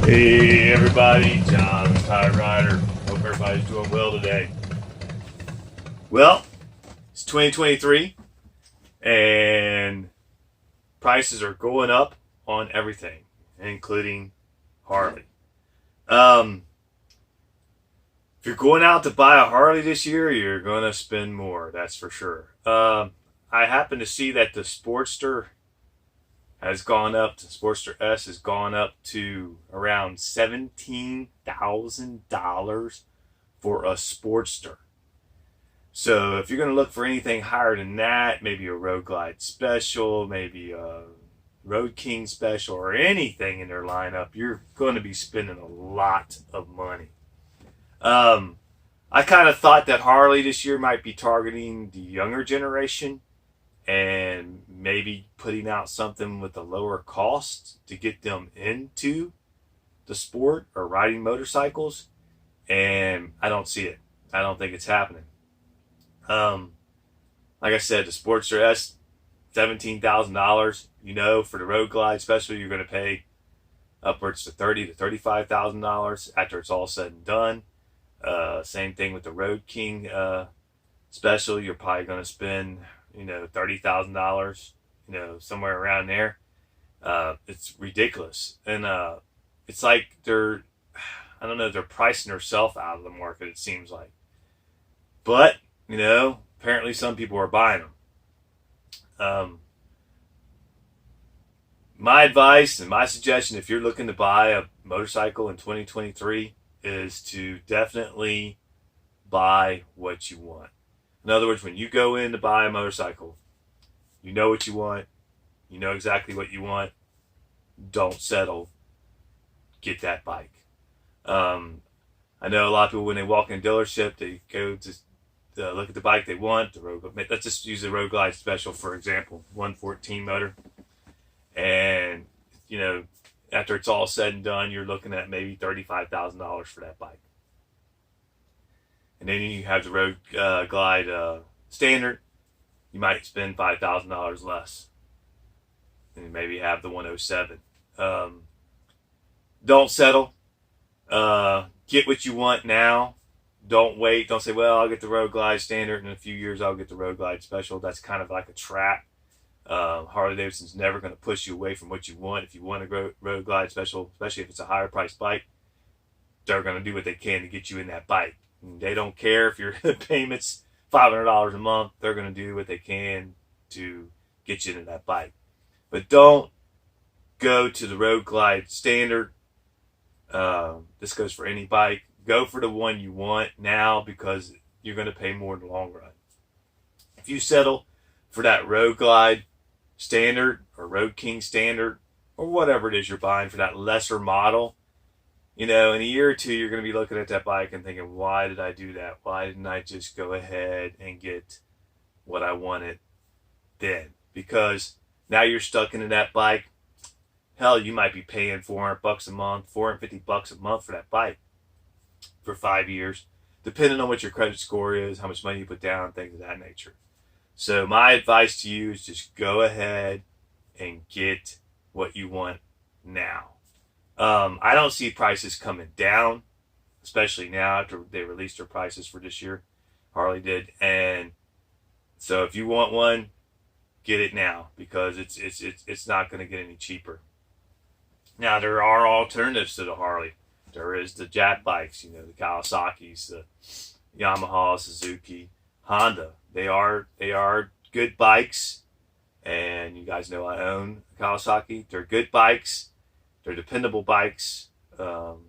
Hey everybody, John, Tire Rider. Hope everybody's doing well today. Well, it's 2023 and prices are going up on everything, including Harley. If you're going out to buy a Harley this year, you're going to spend more, that's for sure. I happen to see that the Sportster has gone up, the Sportster S has gone up to around $17,000 for a Sportster. So if you're going to look for anything higher than that, maybe a Road Glide Special, maybe a Road King Special, or anything in their lineup, you're going to be spending a lot of money. I kind of thought that Harley this year might be targeting the younger generation and maybe putting out something with a lower cost to get them into the sport or riding motorcycles, and I don't see it. I don't think it's happening. Like I said, the Sportster S, $17,000. For the Road Glide Special, you're going to pay upwards to $30,000 to $35,000 after it's all said and done. Same thing with the Road King Special. You're probably going to spend $30,000, somewhere around there. It's ridiculous. And it's like they're pricing themselves out of the market, it seems like. But, apparently some people are buying them. My advice and my suggestion, if you're looking to buy a motorcycle in 2023, is to definitely buy what you want. In other words, when you go in to buy a motorcycle, you know what you want. You know exactly what you want. Don't settle. Get that bike. I know a lot of people, when they walk in a dealership, they go to look at the bike they want. Let's just use the Road Glide Special, for example, 114 motor. And, after it's all said and done, you're looking at maybe $35,000 for that bike. And then you have the Road Glide Standard. You might spend $5,000 less. And maybe have the 107. Don't settle. Get what you want now. Don't wait. Don't say, well, I'll get the Road Glide Standard, and in a few years I'll get the Road Glide Special. That's kind of like a trap. Harley Davidson's never going to push you away from what you want. If you want a Road Glide Special, especially if it's a higher priced bike, they're going to do what they can to get you in that bike. And they don't care if your payment's $500 a month. They're going to do what they can to get you into that bike. But don't go to the Road Glide Standard. This goes for any bike. Go for the one you want now, because you're going to pay more in the long run. If you settle for that Road Glide Standard or Road King Standard or whatever it is you're buying for that lesser model, in a year or two, you're going to be looking at that bike and thinking, why did I do that? Why didn't I just go ahead and get what I wanted then? Because now you're stuck into that bike. Hell, you might be paying $400 a month, $450 a month for that bike for 5 years, depending on what your credit score is, how much money you put down, things of that nature. So my advice to you is just go ahead and get what you want now. I don't see prices coming down, especially now after they released their prices for this year. Harley did. And so if you want one, get it now, because it's not going to get any cheaper. Now, there are alternatives to the Harley. There is the Jap bikes, the Kawasaki's, the Yamaha, Suzuki, Honda. They are good bikes, and you guys know I own a Kawasaki. They're good bikes. They're dependable bikes, and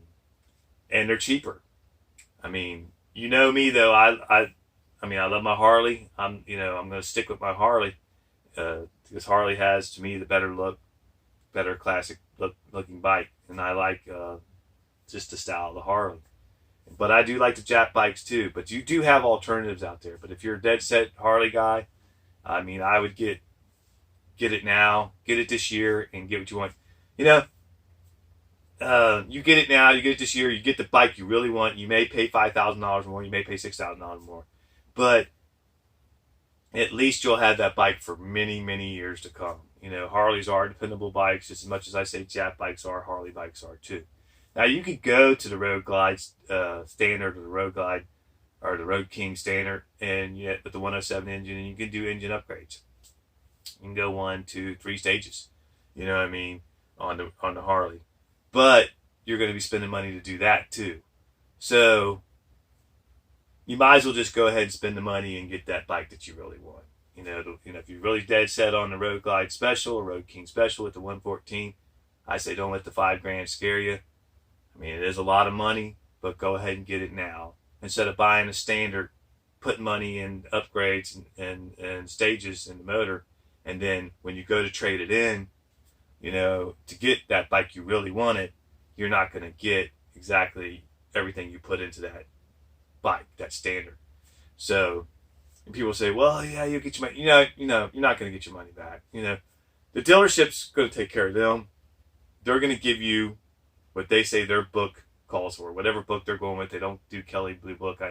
they're cheaper. I mean, me though. I love my Harley. I'm going to stick with my Harley, because Harley has, to me, the better classic looking bike, and I like just the style of the Harley. But I do like the Jap bikes too. But you do have alternatives out there. But if you're a dead set Harley guy, I would get it now, get it this year, and get what you want. You get it now, you get it this year, you get the bike you really want. You may pay $5,000 more, you may pay $6,000 more, but at least you'll have that bike for many, many years to come. Harleys are dependable bikes, just as much as I say Jap bikes are, Harley bikes are too. Now you could go to the Road Glide standard, or the Road Glide, or the Road King standard, and yet with the 107 engine, and you can do engine upgrades. You can go 1, 2, 3 stages. You know what I mean, on the Harley, but you're going to be spending money to do that too. So you might as well just go ahead and spend the money and get that bike that you really want. If you're really dead set on the Road Glide Special or Road King Special with the 114, I say don't let the $5,000 scare you. I mean, it is a lot of money, but go ahead and get it now instead of buying a standard, putting money in upgrades and stages in the motor, and then when you go to trade it in, to get that bike you really wanted, you're not going to get exactly everything you put into that bike, that standard. So people say, well, yeah, you'll get your money. You're not going to get your money back. The dealership's going to take care of them. They're going to give you what they say their book calls for, whatever book they're going with. They don't do Kelly Blue Book.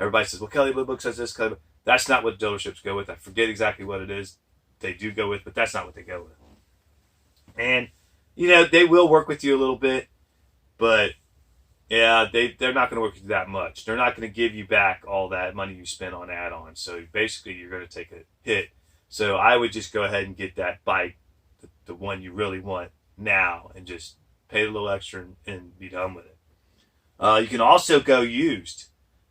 Everybody says, well, Kelly Blue Book says this. That's not what dealerships go with. I forget exactly what it is they do go with, but that's not what they go with. And, they will work with you a little bit, but yeah, they're not going to work with you that much. They're not going to give you back all that money you spent on add-ons. So basically, you're going to take a hit. So I would just go ahead and get that bike, the one you really want now, and just pay a little extra and be done with it. You can also go used.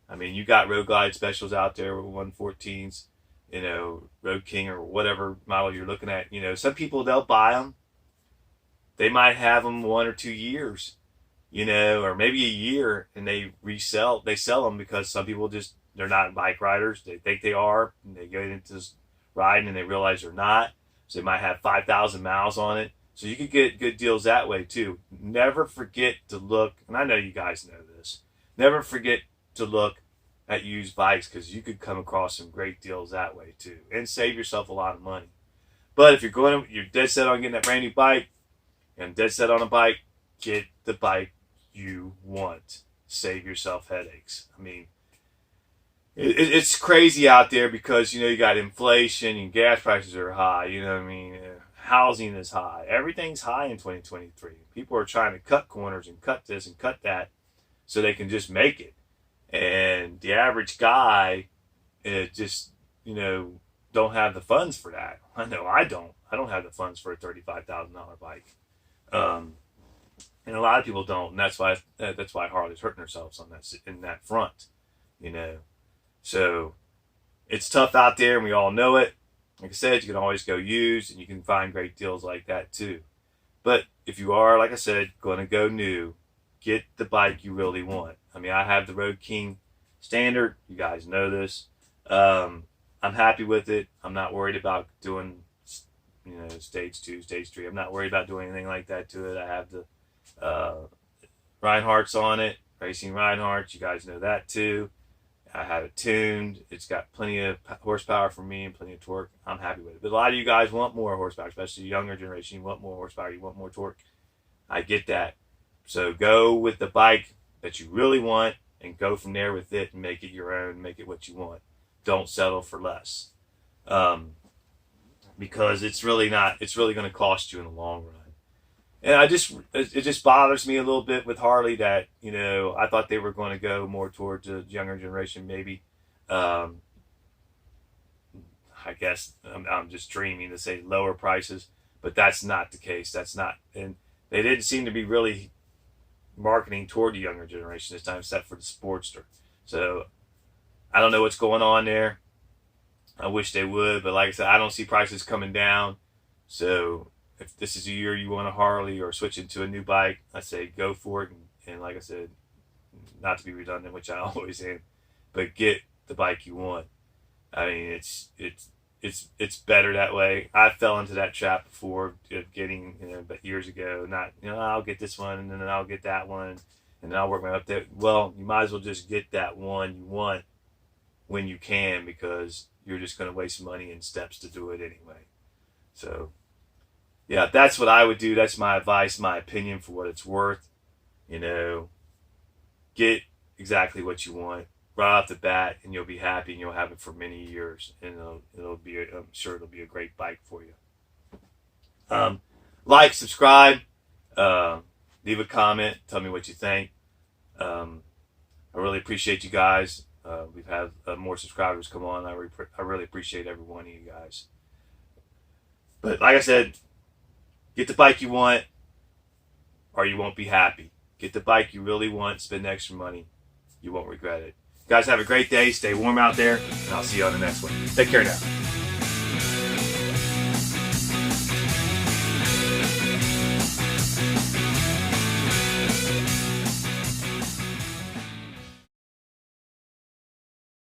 I mean, you got Road Glide Specials out there with 114s, Road King or whatever model you're looking at. Some people, they'll buy them. They might have them 1 or 2 years, or maybe a year, and they sell them because some people they're not bike riders. They think they are, and they get into this riding and they realize they're not. So they might have 5,000 miles on it. So you could get good deals that way too. Never forget to look, and I know you guys know this, never forget to look at used bikes, because you could come across some great deals that way too, and save yourself a lot of money. But if you're dead set on getting that brand new bike, and dead set on a bike, get the bike you want. Save yourself headaches. I mean, it's crazy out there because, you got inflation and gas prices are high. Housing is high. Everything's high in 2023. People are trying to cut corners and cut this and cut that so they can just make it. And the average guy just, don't have the funds for that. I know I don't. I don't have the funds for a $35,000 bike. And a lot of people don't, and that's why Harley's hurting themselves in that front, So it's tough out there, and we all know it. Like I said, you can always go used, and you can find great deals like that too. But if you are, like I said, going to go new, get the bike you really want. I mean, I have the Road King Standard. You guys know this. I'm happy with it. I'm not worried about doing stage 2, stage 3. I'm not worried about doing anything like that to it. I have the Reinhardt's on it, Racing Reinhardt. You guys know that too. I have it tuned. It's got plenty of horsepower for me and plenty of torque. I'm happy with it. But a lot of you guys want more horsepower, especially the younger generation. You want more horsepower. You want more torque. I get that. So go with the bike that you really want and go from there with it and make it your own. Make it what you want. Don't settle for less. Because it's really going to cost you in the long run. And it just bothers me a little bit with Harley that, I thought they were going to go more towards the younger generation, maybe. I guess I'm just dreaming to say lower prices, but that's not the case. That's not, and they didn't seem to be really marketing toward the younger generation this time, except for the Sportster. So I don't know what's going on there. I wish they would, but like I said, I don't see prices coming down. So if this is a year you want a Harley or switch into a new bike, I say go for it. And like I said, not to be redundant, which I always am, but get the bike you want. I mean, it's better that way. I fell into that trap before of getting, but years ago, not, I'll get this one and then I'll get that one and then I'll work my way up there. Well, you might as well just get that one you want when you can, because you're just going to waste money and steps to do it anyway. So, yeah, that's what I would do. That's my advice, my opinion for what it's worth. Get exactly what you want right off the bat, and you'll be happy, and you'll have it for many years, and I'm sure it'll be a great bike for you. Like, subscribe, leave a comment. Tell me what you think. I really appreciate you guys. We've had more subscribers come on. I really appreciate every one of you guys. But like I said, get the bike you want or you won't be happy. Get the bike you really want, spend extra money. You won't regret it. Guys, have a great day. Stay warm out there, and I'll see you on the next one. Take care now.